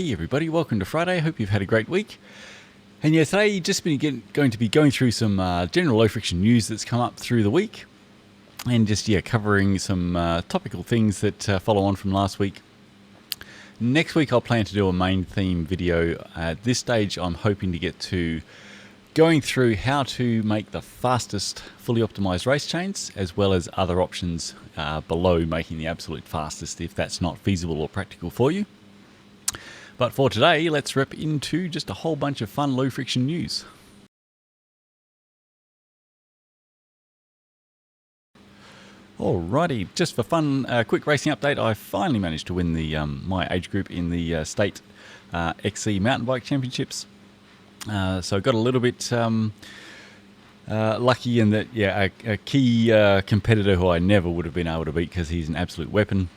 Hey everybody, welcome to Friday. Hope you've had a great week. And yeah, today just going to be going through some general low friction news that's come up through the week, and just covering some topical things that follow on from last week. Next week I'll plan to do a main theme video. At this stage I'm hoping to get to going through how to make the fastest fully optimized race chains, as well as other options below making the absolute fastest if that's not feasible or practical for you. But for today, let's rip into just a whole bunch of fun low friction news. Alrighty, just for fun, quick racing update. I finally managed to win the my age group in the state XC mountain bike championships. So got a little bit lucky in that, a key competitor who I never would have been able to beat because he's an absolute weapon,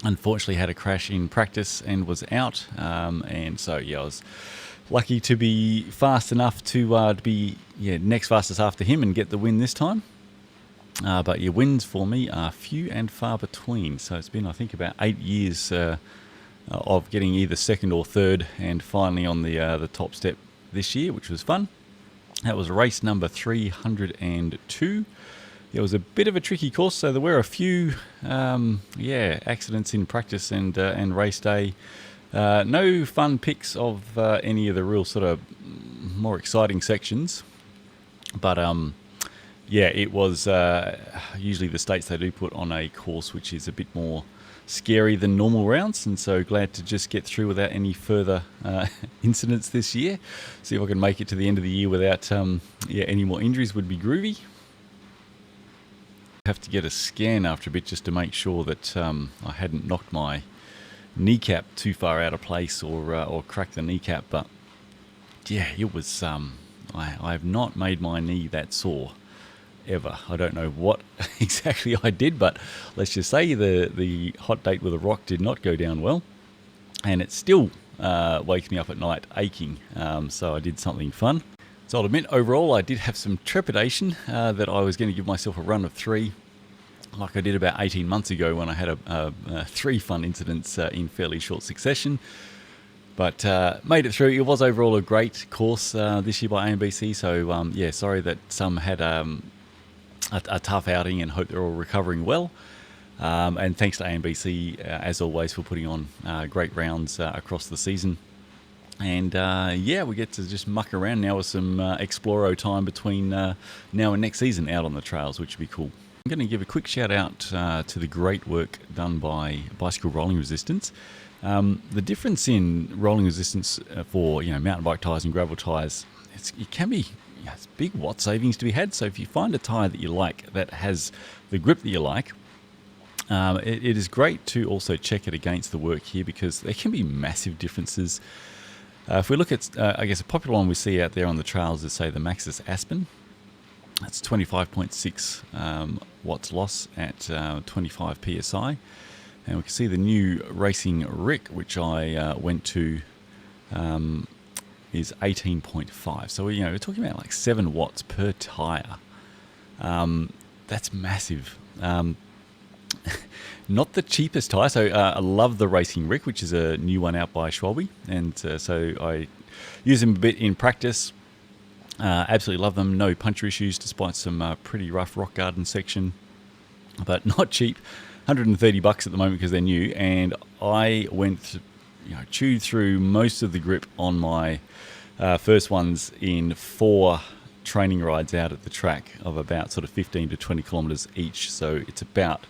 unfortunately had a crash in practice and was out. And so I was lucky to be fast enough to be next fastest after him and get the win this time. But your wins for me are few and far between. So it's been, I think, about 8 years of getting either second or third, and finally on the top step this year, which was fun. That was race number 302. It was a bit of a tricky course, so there were a few accidents in practice and race day. No fun pics of any of the real sort of more exciting sections, but it was usually the states they do put on a course which is a bit more scary than normal rounds, and so glad to just get through without any further incidents this year. See if I can make it to the end of the year without any more injuries would be groovy. Have to get a scan after a bit just to make sure that I hadn't knocked my kneecap too far out of place or cracked the kneecap, but it was I have not made my knee that sore ever. I don't know what exactly I did, but let's just say the hot date with a rock did not go down well, and it still wakes me up at night aching. So I did something fun. So I'll admit, overall I did have some trepidation that I was going to give myself a run of 3 like I did about 18 months ago when I had 3 fun incidents in fairly short succession. But made it through. It was overall a great course this year by AMBC, so sorry that some had a tough outing, and hope they're all recovering well. And thanks to AMBC, as always, for putting on great rounds across the season. And we get to just muck around now with some Exploro time between now and next season out on the trails, which would be cool. I'm going to give a quick shout out to the great work done by Bicycle Rolling Resistance. The difference in rolling resistance for mountain bike tyres and gravel tyres, it can be it's big watt savings to be had. So if you find a tyre that you like that has the grip that you like, it is great to also check it against the work here, because there can be massive differences. If we look at, I guess a popular one we see out there on the trails is, say, the Maxxis Aspen. That's 25.6 watts loss at 25 psi. And we can see the new Racing Rick, which I went to, is 18.5. So we're talking about like 7 watts per tyre. That's massive. Not the cheapest tyre. So I love the Racing Rick, which is a new one out by Schwalbe, and so I use them a bit in practice. Absolutely love them. No puncture issues, despite some pretty rough rock garden section, but not cheap. $130 at the moment because they're new, and I went chewed through most of the grip on my first ones in 4 training rides out at the track of about sort of 15 to 20 kilometers each. So it's about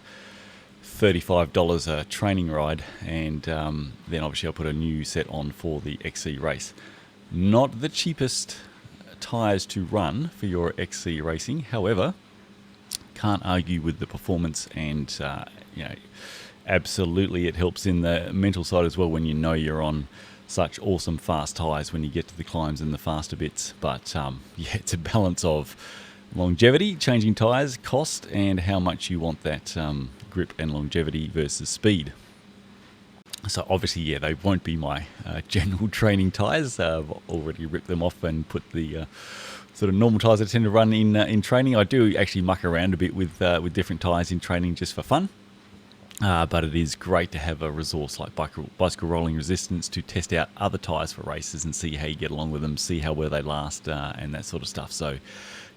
$35 a training ride, and then obviously I put a new set on for the XC race. Not the cheapest tyres to run for your XC racing, however, can't argue with the performance, and absolutely it helps in the mental side as well when you're on such awesome fast tyres when you get to the climbs and the faster bits. But it's a balance of longevity, changing tyres, cost, and how much you want that grip and longevity versus speed. So obviously, they won't be my general training tyres. I've already ripped them off and put the sort of normal tyres I tend to run in training. I do actually muck around a bit with different tyres in training just for fun. But it is great to have a resource like bicycle rolling resistance to test out other tyres for races and see how you get along with them, see how well they last, and that sort of stuff. So,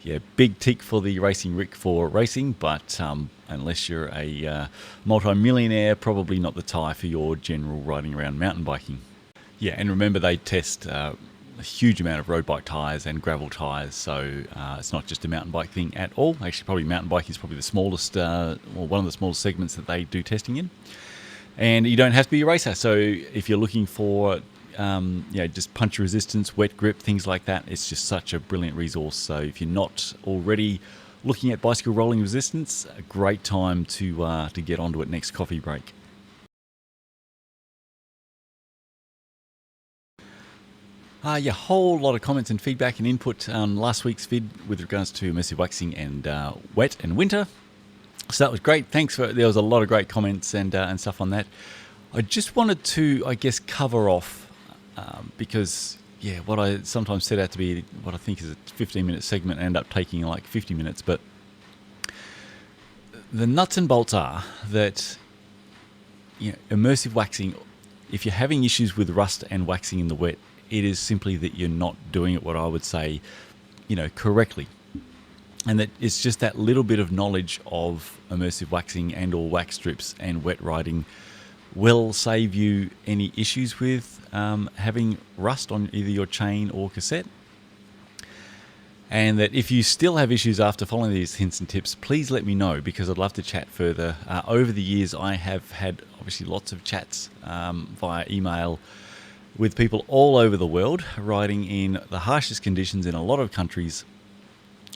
yeah, big tick for the Racing Rick for racing, but unless you're a multi-millionaire, probably not the tyre for your general riding around mountain biking. Yeah, and remember they test a huge amount of road bike tyres and gravel tyres, so it's not just a mountain bike thing at all. Actually, probably mountain bike is probably the smallest, or one of the smallest segments that they do testing in. And you don't have to be a racer, so if you're looking for just puncture resistance, wet grip, things like that, it's just such a brilliant resource. So if you're not already looking at bicycle rolling resistance, a great time to get onto it next coffee break. Whole lot of comments and feedback and input on last week's vid with regards to immersive waxing and wet and winter. So that was great. Thanks there was a lot of great comments and stuff on that. I just wanted to, I guess, cover off because, what I sometimes set out to be what I think is a 15-minute segment end up taking like 50 minutes. But the nuts and bolts are that immersive waxing, if you're having issues with rust and waxing in the wet, it is simply that you're not doing it what I would say, correctly. And that it's just that little bit of knowledge of immersive waxing and or wax strips and wet riding will save you any issues with having rust on either your chain or cassette. And that if you still have issues after following these hints and tips, please let me know, because I'd love to chat further. Over the years, I have had obviously lots of chats via email with people all over the world, riding in the harshest conditions in a lot of countries.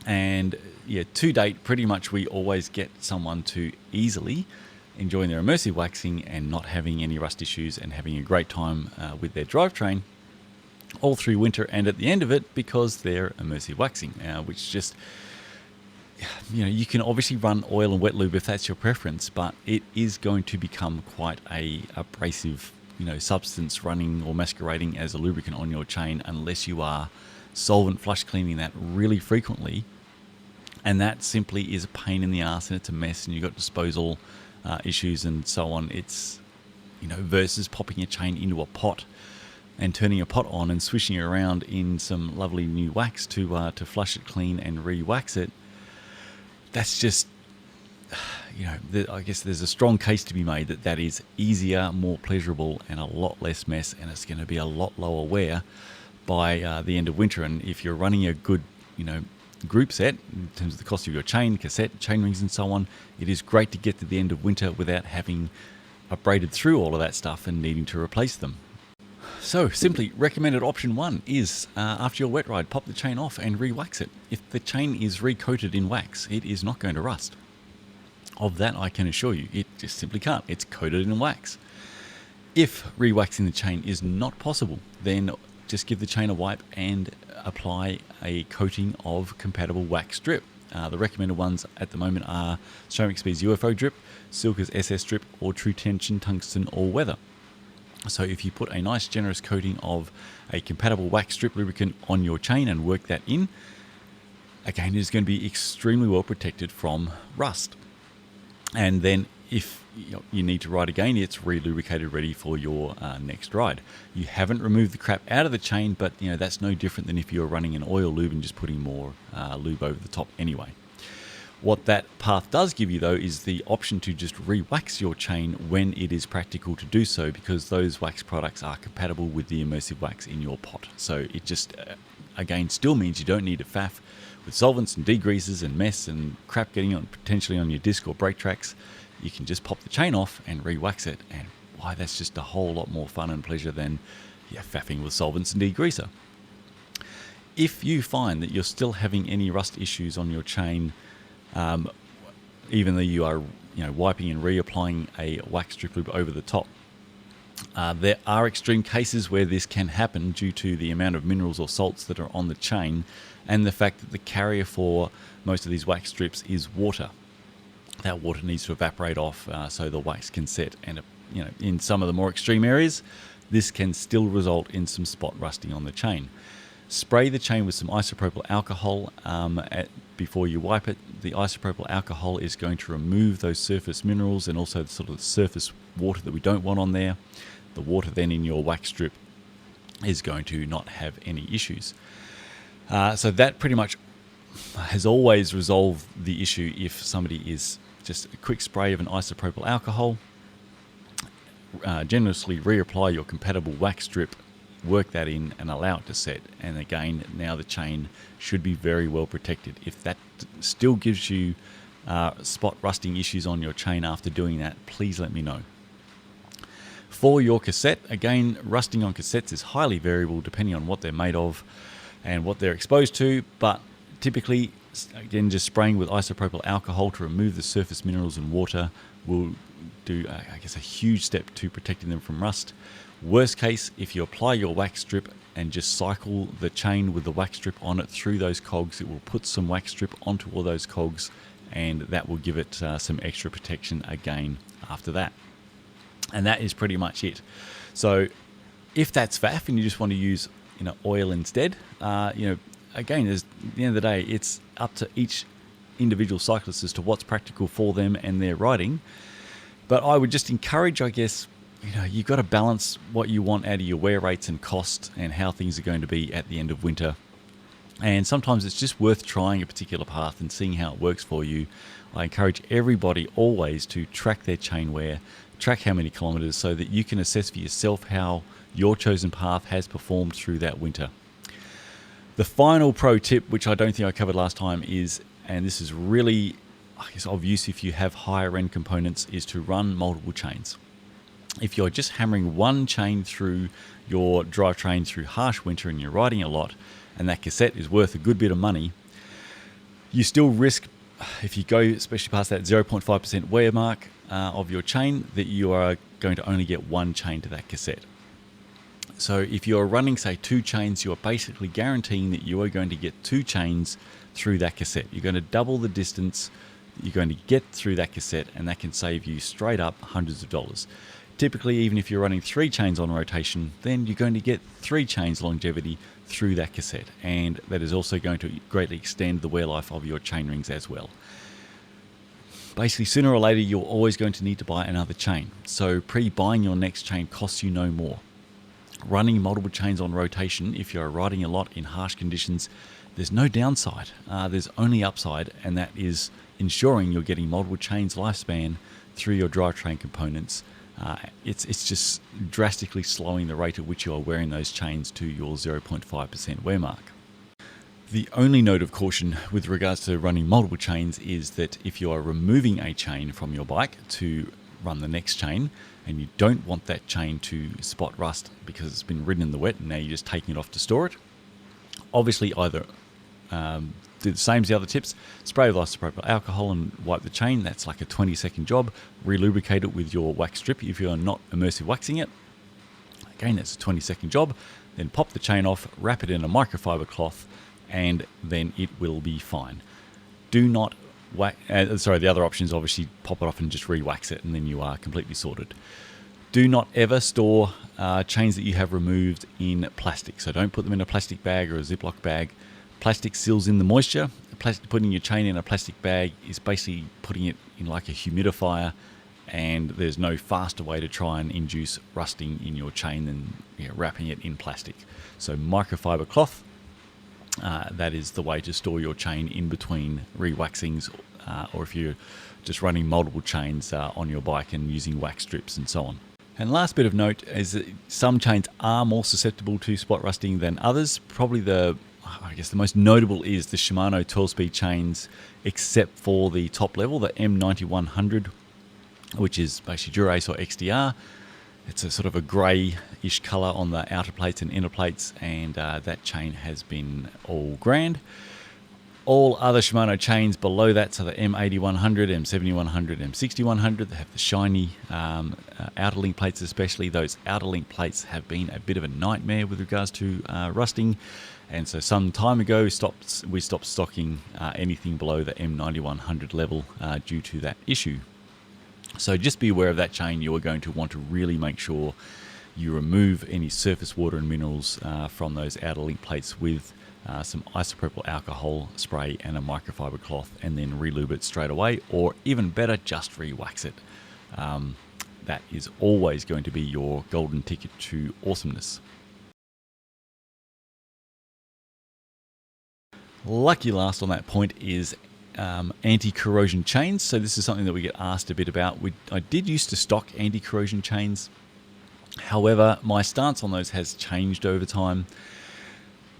And to date, pretty much we always get someone to easily enjoying their immersive waxing and not having any rust issues and having a great time with their drivetrain all through winter and at the end of it, because they're immersive waxing, which just, you can obviously run oil and wet lube if that's your preference, but it is going to become quite a abrasive substance running or masquerading as a lubricant on your chain unless you are solvent flush cleaning that really frequently. And that simply is a pain in the ass, and it's a mess, and you've got disposal issues and so on. It's, versus popping a chain into a pot and turning a pot on and swishing it around in some lovely new wax to flush it clean and re-wax it. That's just, I guess there's a strong case to be made that is easier, more pleasurable, and a lot less mess, and it's going to be a lot lower wear by the end of winter. And if you're running a good, group set in terms of the cost of your chain, cassette, chain rings, and so on, it is great to get to the end of winter without having abraded through all of that stuff and needing to replace them. So simply, recommended option 1 is after your wet ride, pop the chain off and re-wax it. If the chain is recoated in wax, it is not going to rust. Of that I can assure you, it just simply can't. It's coated in wax. If re-waxing the chain is not possible, then just give the chain a wipe and apply a coating of compatible wax drip. The recommended ones at the moment are Ceramic Speed's UFO drip, Silca's SS drip, or True Tension Tungsten All Weather. So if you put a nice generous coating of a compatible wax strip lubricant on your chain and work that in, again, it is going to be extremely well protected from rust. And then if you need to ride again, it's re-lubricated, ready for your next ride. You haven't removed the crap out of the chain, but that's no different than if you're running an oil lube and just putting more lube over the top anyway. What that path does give you, though, is the option to just re-wax your chain when it is practical to do so, because those wax products are compatible with the immersive wax in your pot. So it just, again, still means you don't need a faff with solvents and degreases and mess and crap getting on potentially on your disc or brake tracks. You can just pop the chain off and re-wax it, and why, that's just a whole lot more fun and pleasure than faffing with solvents and degreaser. If you find that you're still having any rust issues on your chain, even though you are wiping and reapplying a wax strip lube over the top, there are extreme cases where this can happen due to the amount of minerals or salts that are on the chain and the fact that the carrier for most of these wax strips is water. That water needs to evaporate off so the wax can set, and in some of the more extreme areas, this can still result in some spot rusting on the chain. Spray the chain with some isopropyl alcohol before you wipe it. The isopropyl alcohol is going to remove those surface minerals and also sort of the surface water that we don't want on there. The water then in your wax strip is going to not have any issues. So that pretty much has always resolved the issue if somebody is just a quick spray of an isopropyl alcohol. Generously reapply your compatible wax strip, work that in and allow it to set, and again now the chain should be very well protected. If that still gives you spot rusting issues on your chain after doing that, please let me know. For your cassette, again, rusting on cassettes is highly variable depending on what they're made of and what they're exposed to, but typically, again, just spraying with isopropyl alcohol to remove the surface minerals and water will do, I guess, a huge step to protecting them from rust. Worst case, if you apply your wax strip and just cycle the chain with the wax strip on it through those cogs, it will put some wax strip onto all those cogs, and that will give it some extra protection again after that. And that is pretty much it. So if that's faff and you just want to use oil instead, again, at the end of the day, it's up to each individual cyclist as to what's practical for them and their riding. But I would just encourage, I guess, you've got to balance what you want out of your wear rates and cost and how things are going to be at the end of winter. And sometimes it's just worth trying a particular path and seeing how it works for you. I encourage everybody always to track their chain wear, track how many kilometers, so that you can assess for yourself how your chosen path has performed through that winter. The final pro tip, which I don't think I covered last time, is, and this is really, I guess, of use if you have higher end components, is to run multiple chains. If you're just hammering one chain through your drivetrain through harsh winter and you're riding a lot, and that cassette is worth a good bit of money, you still risk, if you go especially past that 0.5% wear mark of your chain, that you are going to only get one chain to that cassette. So if you're running, say, two chains, you're basically guaranteeing that you are going to get two chains through that cassette. You're going to double the distance that you're going to get through that cassette, and that can save you straight up hundreds of dollars. Typically, even if you're running three chains on rotation, then you're going to get three chains longevity through that cassette, and that is also going to greatly extend the wear life of your chain rings as well. Basically, sooner or later, you're always going to need to buy another chain. So pre-buying your next chain costs you no more. Running multiple chains on rotation, if you're riding a lot in harsh conditions, there's no downside. There's only upside, and that is ensuring you're getting multiple chains lifespan through your drivetrain components. It's just drastically slowing the rate at which you are wearing those chains to your 0.5% wear mark. The only note of caution with regards to running multiple chains is that if you are removing a chain from your bike to run the next chain, and you don't want that chain to spot rust because it's been ridden in the wet and now you're just taking it off to store it, obviously either do the same as the other tips, spray with isopropyl alcohol and wipe the chain. That's like a 20-second job. Relubricate it with your wax strip if you're not immersive waxing it. Again, that's a 20-second job. Then pop the chain off, wrap it in a microfiber cloth, and then it will be fine. Do not the other option is obviously pop it off and just re-wax it, and then you are completely sorted. Do not ever store chains that you have removed in plastic. So don't put them in a plastic bag or a Ziploc bag. Plastic seals in the moisture. Putting your chain in a plastic bag is basically putting it in like a humidifier, and there's no faster way to try and induce rusting in your chain than wrapping it in plastic. So microfiber cloth, that is the way to store your chain in between re-waxings, or if you're just running multiple chains on your bike and using wax strips and so on. And last bit of note is that some chains are more susceptible to spot rusting than others. Probably the most notable is the Shimano 12-speed chains, except for the top level, the M9100, which is basically Dura-Ace or XDR. It's a sort of a grey-ish colour on the outer plates and inner plates, and that chain has been all grand. All other Shimano chains below that, so the M8100, M7100, M6100, they have the shiny outer link plates especially. Those outer link plates have been a bit of a nightmare with regards to rusting, and so some time ago we stopped stocking anything below the M9100 level due to that issue. So just be aware of that chain. You are going to want to really make sure you remove any surface water and minerals from those outer link plates with some isopropyl alcohol spray and a microfiber cloth, and then relube it straight away, or even better, just re-wax it. That is always going to be your golden ticket to awesomeness. Lucky last on that point is anti-corrosion chains. So this is something that we get asked a bit about. I did used to stock anti-corrosion chains. However, my stance on those has changed over time.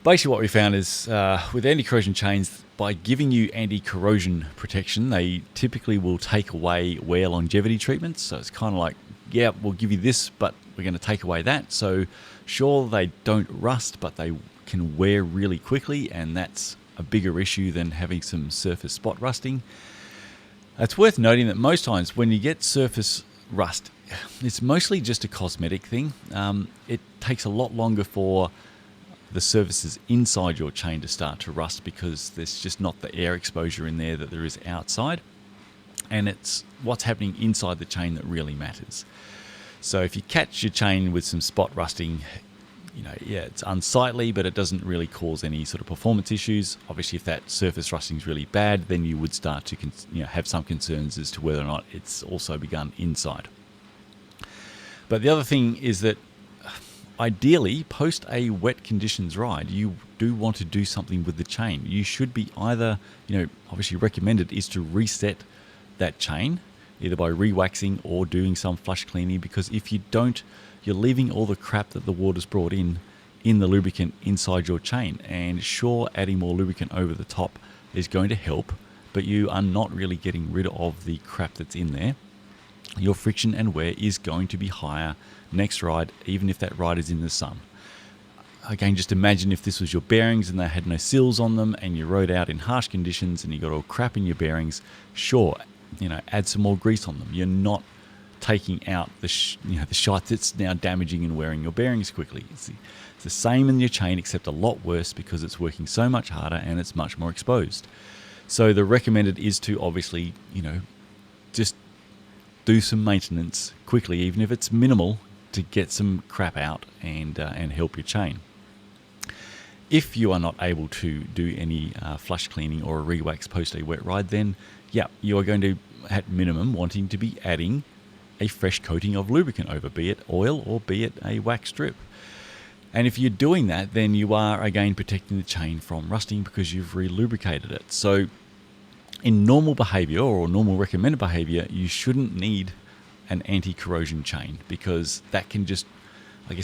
Basically what we found is with anti-corrosion chains, by giving you anti-corrosion protection, they typically will take away wear longevity treatments. So it's kind of like, yeah, we'll give you this, but we're going to take away that. So sure, they don't rust, but they can wear really quickly, and that's a bigger issue than having some surface spot rusting. It's worth noting that most times when you get surface rust, it's mostly just a cosmetic thing. It takes a lot longer for the surfaces inside your chain to start to rust because there's just not the air exposure in there that there is outside. And it's what's happening inside the chain that really matters. So if you catch your chain with some spot rusting, yeah, it's unsightly, but it doesn't really cause any sort of performance issues. Obviously, if that surface rusting is really bad, then you would start to have some concerns as to whether or not it's also begun inside. But the other thing is that ideally, post a wet conditions ride, you do want to do something with the chain. You should be either, obviously recommended is to reset that chain, either by re-waxing or doing some flush cleaning, because if you don't, you're leaving all the crap that the water's brought in the lubricant inside your chain. And sure, adding more lubricant over the top is going to help, but you are not really getting rid of the crap that's in there. Your friction and wear is going to be higher next ride, even if that ride is in the sun. Again, just imagine if this was your bearings and they had no seals on them and you rode out in harsh conditions and you got all crap in your bearings. Sure, add some more grease on them. You're not taking out the shite that's now damaging and wearing your bearings quickly. It's the same in your chain, except a lot worse because it's working so much harder and it's much more exposed. So the recommended is to obviously, just do some maintenance quickly, even if it's minimal, to get some crap out and help your chain. If you are not able to do any flush cleaning or a re-wax post a wet ride, then yeah, you are going to, at minimum, wanting to be adding a fresh coating of lubricant over, be it oil or be it a wax strip. And if you're doing that, then you are again protecting the chain from rusting because you've re-lubricated it. So in normal behavior or normal recommended behavior, you shouldn't need an anti-corrosion chain because that can just,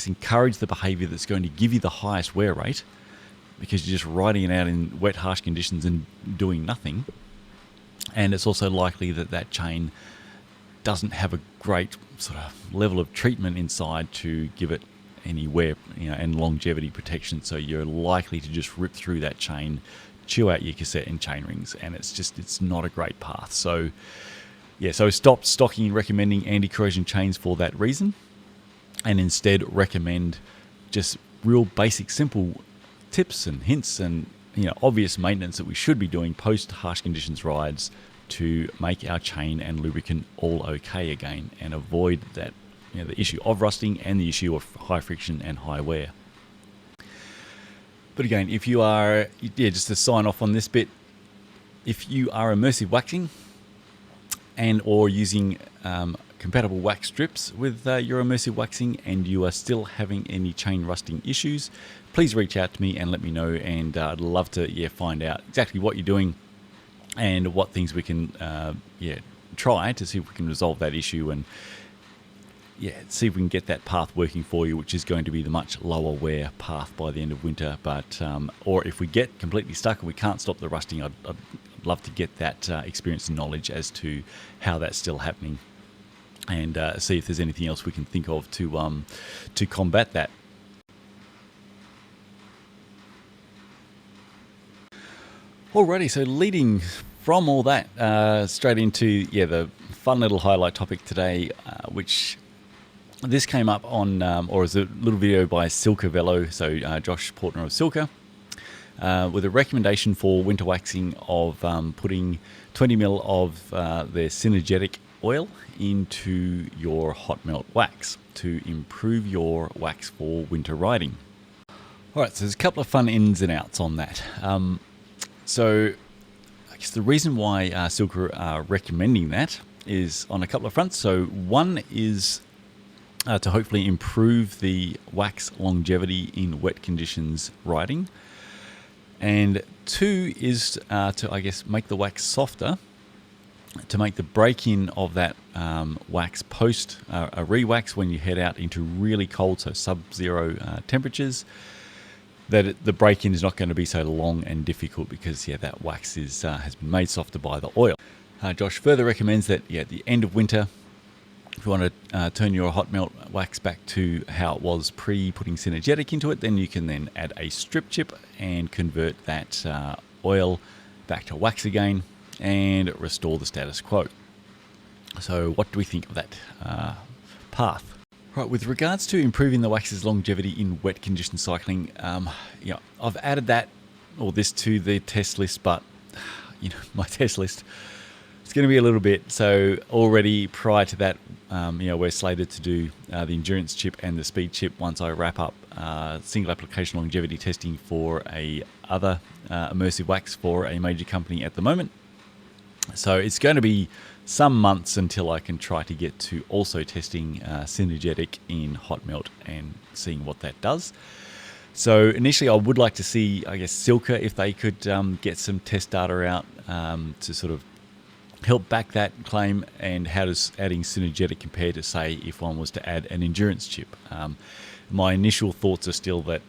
encourage the behavior that's going to give you the highest wear rate because you're just riding it out in wet, harsh conditions and doing nothing. And it's also likely that that chain doesn't have a great sort of level of treatment inside to give it any wear, and longevity protection. So you're likely to just rip through that chain, chew out your cassette and chain rings, and it's not a great path. So yeah, so stop stocking and recommending anti-corrosion chains for that reason, and instead recommend just real basic, simple tips and hints and obvious maintenance that we should be doing post harsh conditions rides to make our chain and lubricant all okay again and avoid that the issue of rusting and the issue of high friction and high wear. But again, if you are, just to sign off on this bit, if you are immersive waxing and or using compatible wax strips with your immersive waxing and you are still having any chain rusting issues, please reach out to me and let me know, and I'd love to find out exactly what you're doing and what things we can try to see if we can resolve that issue and see if we can get that path working for you, which is going to be the much lower wear path by the end of winter. But or if we get completely stuck and we can't stop the rusting, I'd love to get that experience and knowledge as to how that's still happening, and see if there's anything else we can think of to combat that. Alrighty, so leading from all that straight into the fun little highlight topic today, which this came up on, or as a little video by Silca Velo, so Josh Portner of Silca, with a recommendation for winter waxing of putting 20 ml of their synergetic oil into your hot melt wax to improve your wax for winter riding. Alright, so there's a couple of fun ins and outs on that. So I guess the reason why Silca are recommending that is on a couple of fronts. So one is to hopefully improve the wax longevity in wet conditions riding. And two is to, I guess, make the wax softer, to make the break-in of that wax post a re-wax when you head out into really cold, so sub-zero temperatures, that the break-in is not going to be so long and difficult because that wax is has been made softer by the oil. Josh further recommends that at the end of winter, if you want to turn your hot melt wax back to how it was pre-putting synergetic into it, then you can then add a strip chip and convert that oil back to wax again and restore the status quo. So what do we think of that path? Right, with regards to improving the wax's longevity in wet condition cycling, I've added this to the test list, but my test list, it's going to be a little bit. So already prior to that, we're slated to do the endurance chip and the speed chip once I wrap up single application longevity testing for a other immersive wax for a major company at the moment. So it's going to be some months until I can try to get to also testing synergetic in hot melt and seeing what that does. So initially I would like to see, I guess, Silca, if they could get some test data out to sort of help back that claim, and how does adding synergetic compare to, say, if one was to add an endurance chip. My initial thoughts are still that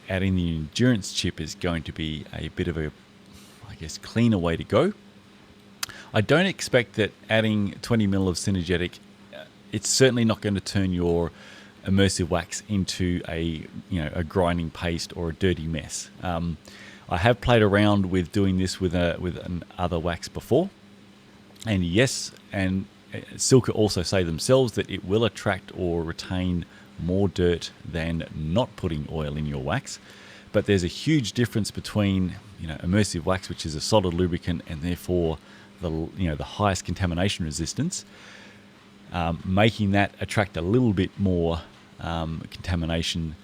adding the endurance chip is going to be a bit of a, I guess, cleaner way to go. I don't expect that adding 20 ml of synergetic, it's certainly not going to turn your immersive wax into a grinding paste or a dirty mess. I have played around with doing this with an other wax before, and yes, and Silca also say themselves that it will attract or retain more dirt than not putting oil in your wax. But there's a huge difference between immersive wax, which is a solid lubricant and therefore the highest contamination resistance, making that attract a little bit more contamination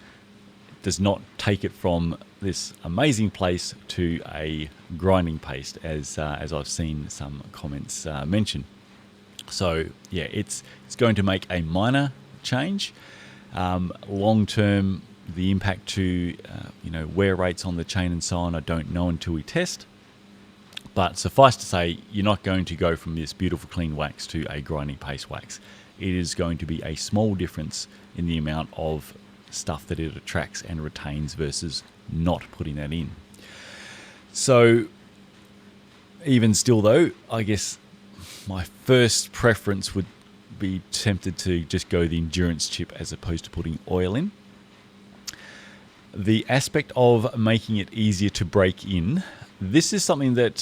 does not take it from this amazing place to a grinding paste, as I've seen some comments mention. So it's going to make a minor change. Long term, the impact to wear rates on the chain and so on, I don't know until we test. But suffice to say, you're not going to go from this beautiful clean wax to a grinding paste wax. It is going to be a small difference in the amount of stuff that it attracts and retains versus not putting that in. So even still though, I guess my first preference would be tempted to just go the endurance chip as opposed to putting oil in. The aspect of making it easier to break in, this is something that,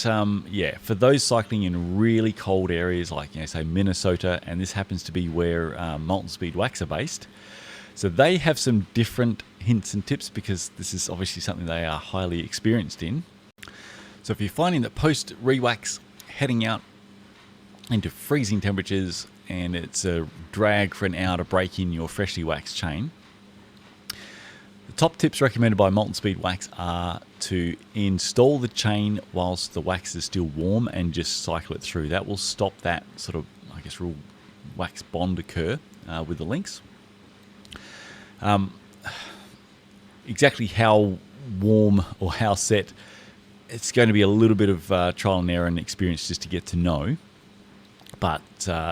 for those cycling in really cold areas like, say Minnesota, and this happens to be where Molten Speed Wax are based, so they have some different hints and tips because this is obviously something they are highly experienced in. So if you're finding that post re-wax heading out into freezing temperatures and it's a drag for an hour to break in your freshly waxed chain, the top tips recommended by Molten Speed Wax are to install the chain whilst the wax is still warm and just cycle it through. That will stop that sort of, I guess, real wax bond occur with the links. Exactly how warm or how set, it's going to be a little bit of trial and error and experience just to get to know. But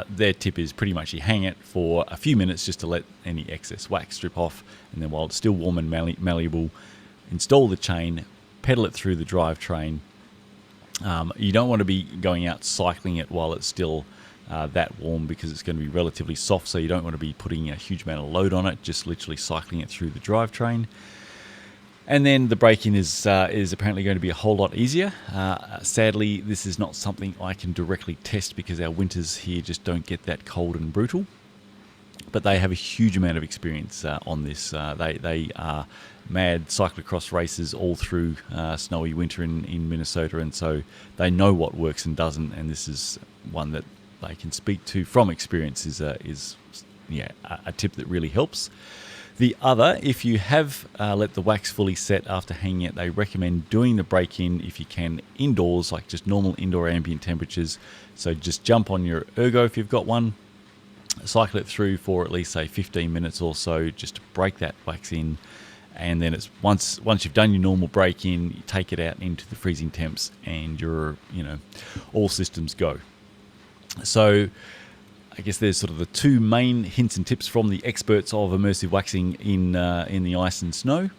their tip is pretty much you hang it for a few minutes just to let any excess wax strip off, and then while it's still warm and malleable, install the chain, pedal it through the drivetrain. You don't want to be going out cycling it while it's still that warm because it's going to be relatively soft, so you don't want to be putting a huge amount of load on it, just literally cycling it through the drivetrain. And then the break-in is apparently going to be a whole lot easier. Sadly, this is not something I can directly test because our winters here just don't get that cold and brutal. But they have a huge amount of experience on this. They are mad cyclocross racers all through snowy winter in Minnesota, and so they know what works and doesn't. And this is one that they can speak to from experience is yeah, a tip that really helps. The other, if you have let the wax fully set after hanging it, they recommend doing the break-in if you can indoors, like just normal indoor ambient temperatures. So just jump on your ergo if you've got one, cycle it through for at least say 15 minutes or so, just to break that wax in. And then it's once you've done your normal break-in, you take it out into the freezing temps, and you're, all systems go. So I guess there's sort of the two main hints and tips from the experts of immersive waxing in the ice and snow.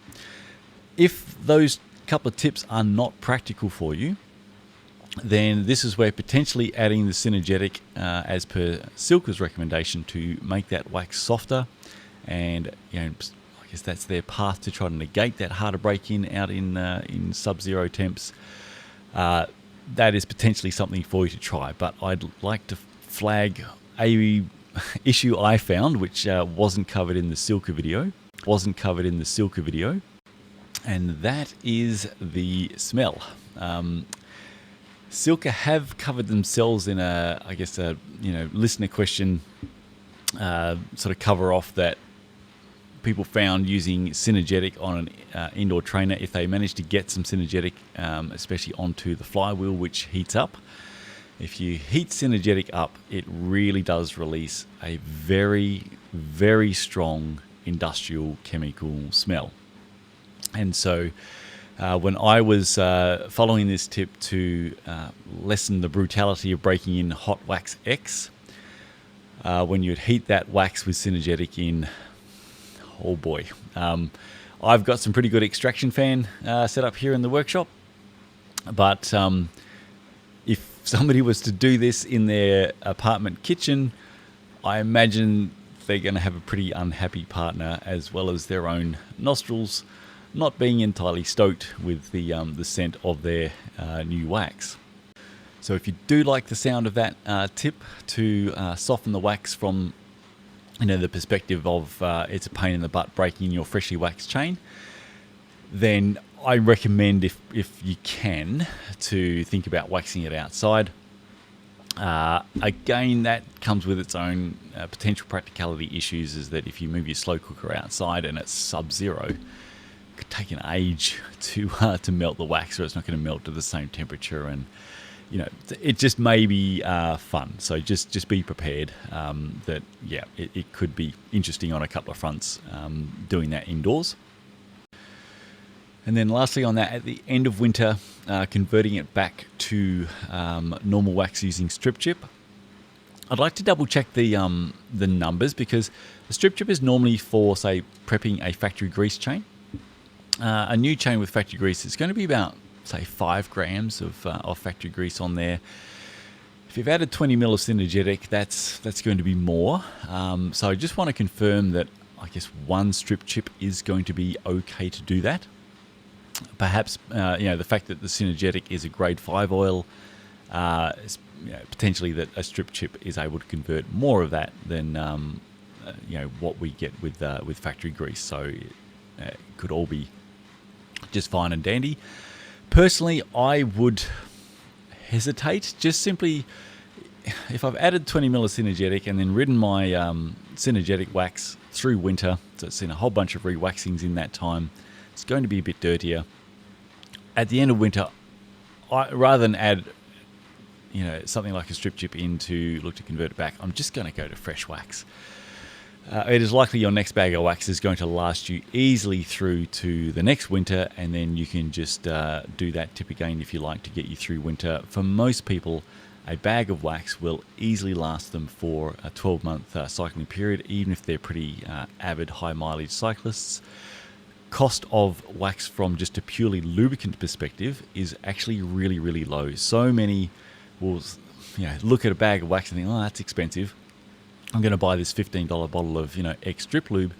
If those couple of tips are not practical for you, then this is where potentially adding the synergetic, as per Silca's recommendation, to make that wax softer, and I guess that's their path to try to negate that harder break-in out in sub-zero temps. That is potentially something for you to try, but I'd like to flag a issue I found, which wasn't covered in the Silca video, and that is the smell. Silca have covered themselves in a listener question sort of cover off that people found using synergetic on an indoor trainer. If they manage to get some synergetic, especially onto the flywheel, which heats up. If you heat synergetic up, it really does release a very, very strong industrial chemical smell. And so when I was following this tip to lessen the brutality of breaking in hot wax X, when you'd heat that wax with synergetic in, oh boy, I've got some pretty good extraction fan set up here in the workshop, but if somebody was to do this in their apartment kitchen, I imagine they're going to have a pretty unhappy partner, as well as their own nostrils not being entirely stoked with the scent of their new wax. So if you do like the sound of that tip to soften the wax from the perspective of it's a pain in the butt breaking your freshly waxed chain, then I recommend, if you can, to think about waxing it outside. Again, that comes with its own potential practicality issues, is that if you move your slow cooker outside and it's sub-zero, it could take an age to melt the wax, or it's not going to melt to the same temperature, and it just may be fun. So just be prepared that it could be interesting on a couple of fronts doing that indoors. And then lastly on that, at the end of winter, converting it back to normal wax using strip chip. I'd like to double check the numbers, because the strip chip is normally for, say, prepping a factory grease chain. A new chain with factory grease is going to be about, say, 5 grams of factory grease on there. If you've added 20 ml of synergetic, that's going to be more. So I just want to confirm that I guess one strip chip is going to be okay to do that. Perhaps the fact that the synergetic is a grade 5 oil, potentially that a strip chip is able to convert more of that than what we get with factory grease. So it could all be just fine and dandy. Personally, I would hesitate. Just simply, if I've added 20 ml of synergetic and then ridden my synergetic wax through winter, so it's seen a whole bunch of re-waxings in that time, it's going to be a bit dirtier. At the end of winter, rather than add something like a strip chip in to look to convert it back, I'm just going to go to fresh wax. It is likely your next bag of wax is going to last you easily through to the next winter, and then you can just do that tip again if you like to get you through winter. For most people, a bag of wax will easily last them for a 12-month cycling period, even if they're pretty avid high mileage cyclists. Cost of wax from just a purely lubricant perspective is actually really, really low. So many will look at a bag of wax and think, oh, that's expensive. I'm going to buy this $15 bottle of X drip lube,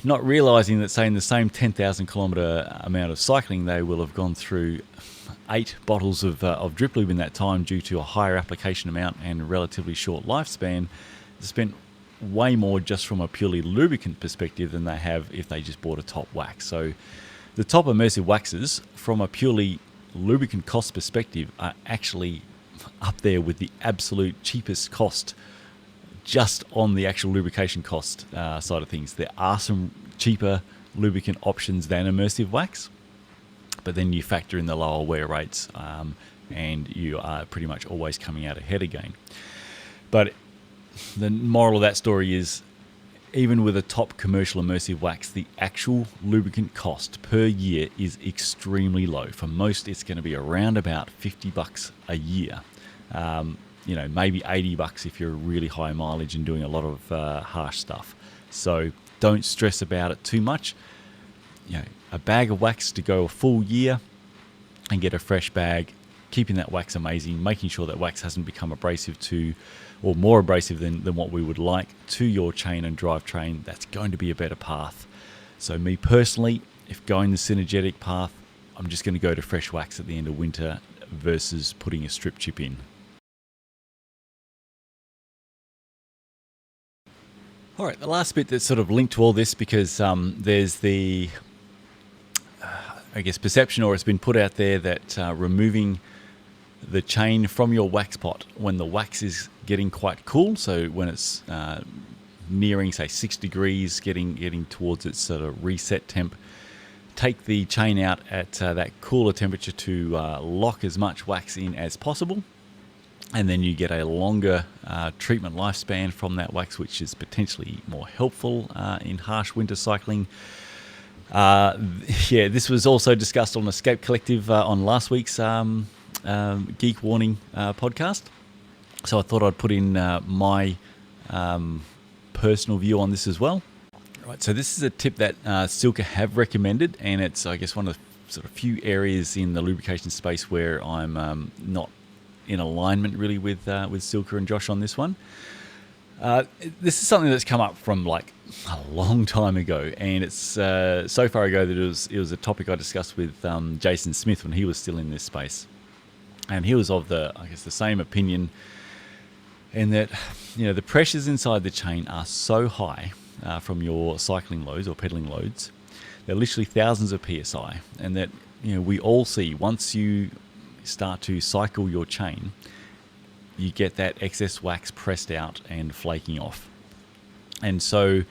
not realizing that, say, in the same 10,000 kilometer amount of cycling, they will have gone through 8 bottles of drip lube in that time due to a higher application amount and a relatively short lifespan. They spent way more just from a purely lubricant perspective than they have if they just bought a top wax. So the top immersive waxes, from a purely lubricant cost perspective, are actually up there with the absolute cheapest cost just on the actual lubrication cost side of things. There are some cheaper lubricant options than immersive wax, but then you factor in the lower wear rates and you are pretty much always coming out ahead again. But the moral of that story is, even with a top commercial immersive wax, the actual lubricant cost per year is extremely low. For most, it's going to be around about $50 a year. Maybe $80 if you're really high mileage and doing a lot of harsh stuff. So don't stress about it too much. A bag of wax to go a full year and get a fresh bag, keeping that wax amazing, making sure that wax hasn't become abrasive or more abrasive than what we would like to your chain and drivetrain. That's going to be a better path. So me personally, if going the synergetic path, I'm just going to go to fresh wax at the end of winter versus putting a strip chip in. All right, the last bit that's sort of linked to all this, because there's the, perception, or it's been put out there, that removing the chain from your wax pot when the wax is getting quite cool, so when it's nearing, say, 6 degrees, getting towards its sort of reset temp, take the chain out at that cooler temperature to lock as much wax in as possible, and then you get a longer treatment lifespan from that wax, which is potentially more helpful in harsh winter cycling. This was also discussed on Escape Collective on last week's Geek Warning podcast. So I thought I'd put in my personal view on this as well. Right, so this is a tip that Silca have recommended, and it's, I guess, one of the sort of few areas in the lubrication space where I'm not in alignment really with Silca and Josh on this one. This is something that's come up from like a long time ago, and it's so far ago that it was a topic I discussed with Jason Smith when he was still in this space, and he was of the same opinion, in that the pressures inside the chain are so high from your cycling loads or pedaling loads, they're literally thousands of psi, and that we all see, once you start to cycle your chain, you get that excess wax pressed out and flaking off. And so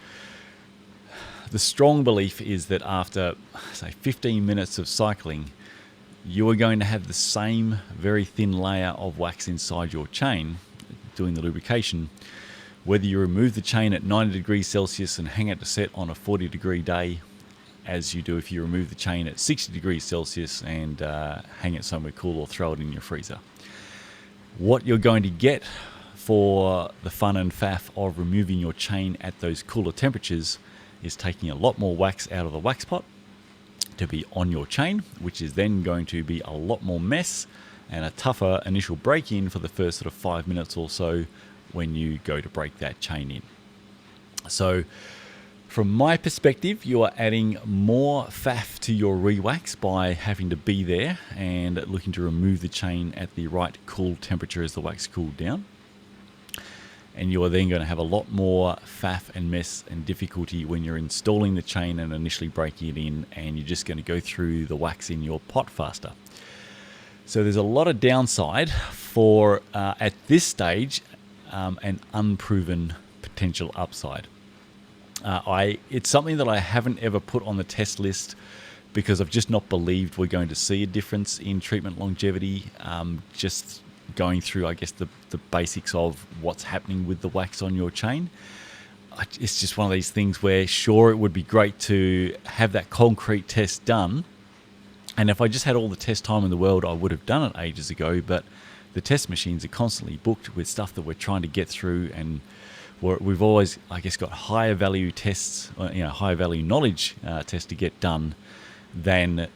the strong belief is that after, say, 15 minutes of cycling, you are going to have the same very thin layer of wax inside your chain doing the lubrication, whether you remove the chain at 90 degrees Celsius and hang it to set on a 40-degree day, as you do if you remove the chain at 60 degrees Celsius and hang it somewhere cool or throw it in your freezer. What you're going to get for the fun and faff of removing your chain at those cooler temperatures is taking a lot more wax out of the wax pot to be on your chain, which is then going to be a lot more mess and a tougher initial break-in for the first sort of 5 minutes or so when you go to break that chain in. So from my perspective, you are adding more faff to your re-wax by having to be there and looking to remove the chain at the right cool temperature as the wax cooled down. And you are then going to have a lot more faff and mess and difficulty when you're installing the chain and initially breaking it in, and you're just going to go through the wax in your pot faster. So there's a lot of downside for, at this stage, an unproven potential upside. It's something that I haven't ever put on the test list because I've just not believed we're going to see a difference in treatment longevity. Just going through, I guess, the basics of what's happening with the wax on your chain. It's just one of these things where, sure, it would be great to have that concrete test done. And if I just had all the test time in the world, I would have done it ages ago. But the test machines are constantly booked with stuff that we're trying to get through, and we've always, I guess, got higher value tests, higher value knowledge tests to get done than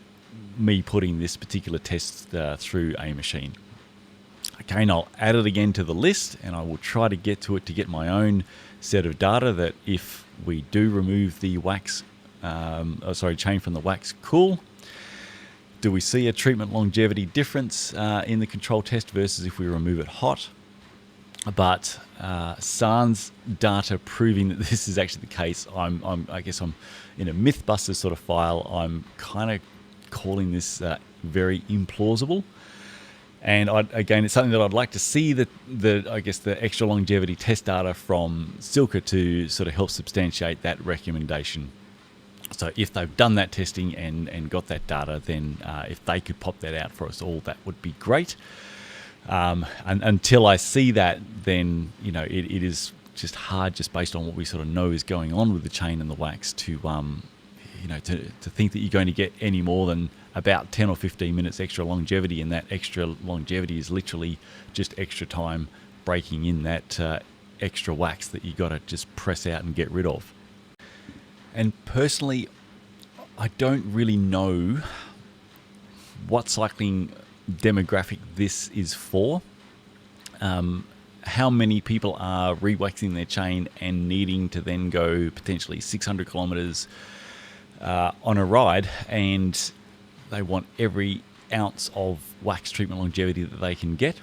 me putting this particular test through a machine. Again, I'll add it again to the list, and I will try to get to it to get my own set of data that if we do remove the wax, chain from the wax cool, do we see a treatment longevity difference in the control test versus if we remove it hot? But sans data proving that this is actually the case, I guess I'm in a Mythbusters sort of file. I'm kind of calling this very implausible. And again, it's something that I'd like to see I guess the extra longevity test data from Silca to sort of help substantiate that recommendation. So if they've done that testing and got that data, then if they could pop that out for us all, that would be great. And until I see that, then it is just hard, just based on what we sort of know is going on with the chain and the wax, to think that you're going to get any more than about 10 or 15 minutes extra longevity, and that extra longevity is literally just extra time breaking in that extra wax that you got to just press out and get rid of. And personally, I don't really know what cycling demographic this is for. How many people are re-waxing their chain and needing to then go potentially 600 kilometers on a ride, and they want every ounce of wax treatment longevity that they can get.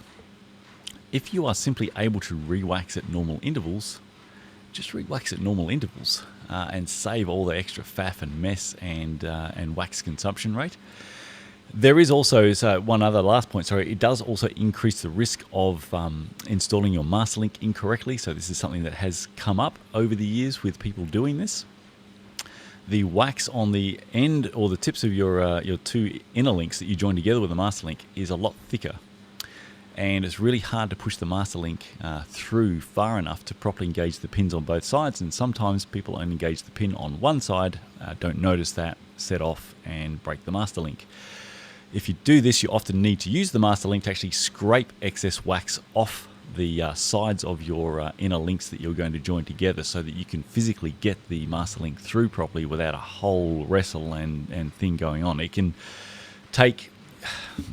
If you are simply able to re-wax at normal intervals, just re-wax at normal intervals and save all the extra faff and mess and wax consumption rate. There is also, one other last point, sorry, it does also increase the risk of installing your master link incorrectly. So this is something that has come up over the years with people doing this. The wax on the end or the tips of your two inner links that you join together with the master link is a lot thicker, and it's really hard to push the master link through far enough to properly engage the pins on both sides. And sometimes people only engage the pin on one side, don't notice that, set off and break the master link. If you do this, you often need to use the master link to actually scrape excess wax off the sides of your inner links that you're going to join together, so that you can physically get the master link through properly without a whole wrestle and thing going on. It can take,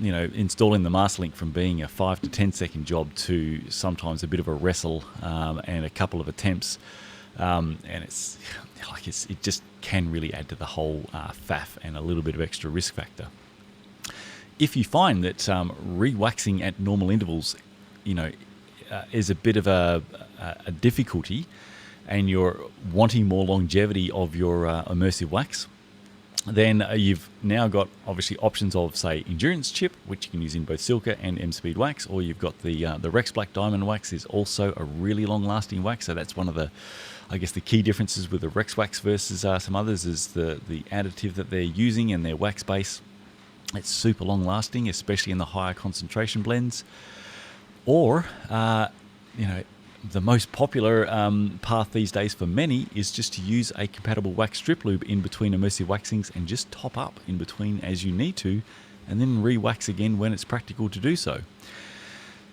installing the master link from being a 5 to 10 second job to sometimes a bit of a wrestle and a couple of attempts, and it just can really add to the whole faff and a little bit of extra risk factor. If you find that re-waxing at normal intervals, is a bit of a difficulty, and you're wanting more longevity of your immersive wax, then you've now got obviously options of, say, endurance chip, which you can use in both Silca and M-Speed wax, or you've got the Rex Black Diamond wax is also a really long-lasting wax. So that's one of the key differences with the Rex wax versus some others is the additive that they're using in their wax base. It's super long-lasting, especially in the higher concentration blends. Or, the most popular path these days for many is just to use a compatible wax strip lube in between immersive waxings and just top up in between as you need to, and then re-wax again when it's practical to do so.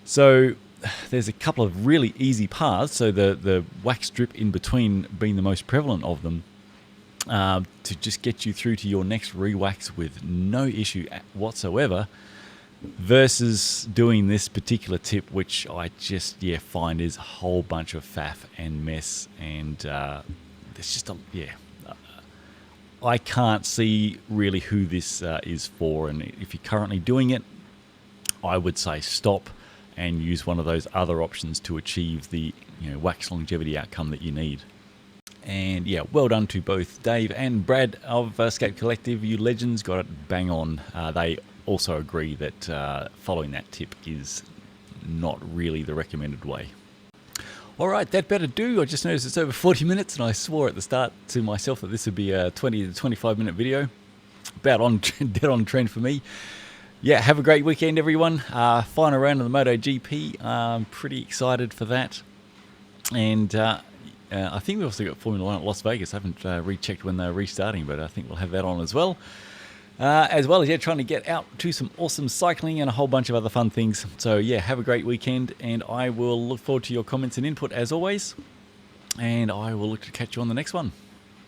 So there's a couple of really easy paths. So the wax strip in between being the most prevalent of them, to just get you through to your next re-wax with no issue whatsoever, versus doing this particular tip, which I just find is a whole bunch of faff and mess, and there's just I can't see really who this is for. And if you're currently doing it, I would say stop and use one of those other options to achieve the wax longevity outcome that you need. And well done to both Dave and Brad of Escape Collective. You legends, got it bang on. They also agree that following that tip is not really the recommended way. All right, that better do. I just noticed it's over 40 minutes, and I swore at the start to myself that this would be a 20 to 25 minute video. About dead on trend for me. Have a great weekend, everyone. Final round of the MotoGP. I'm pretty excited for that. And I think we've also got Formula 1 at Las Vegas. I haven't rechecked when they're restarting, but I think we'll have that on as well. As well as trying to get out to some awesome cycling and a whole bunch of other fun things. So have a great weekend, and I will look forward to your comments and input as always, and I will look to catch you on the next one.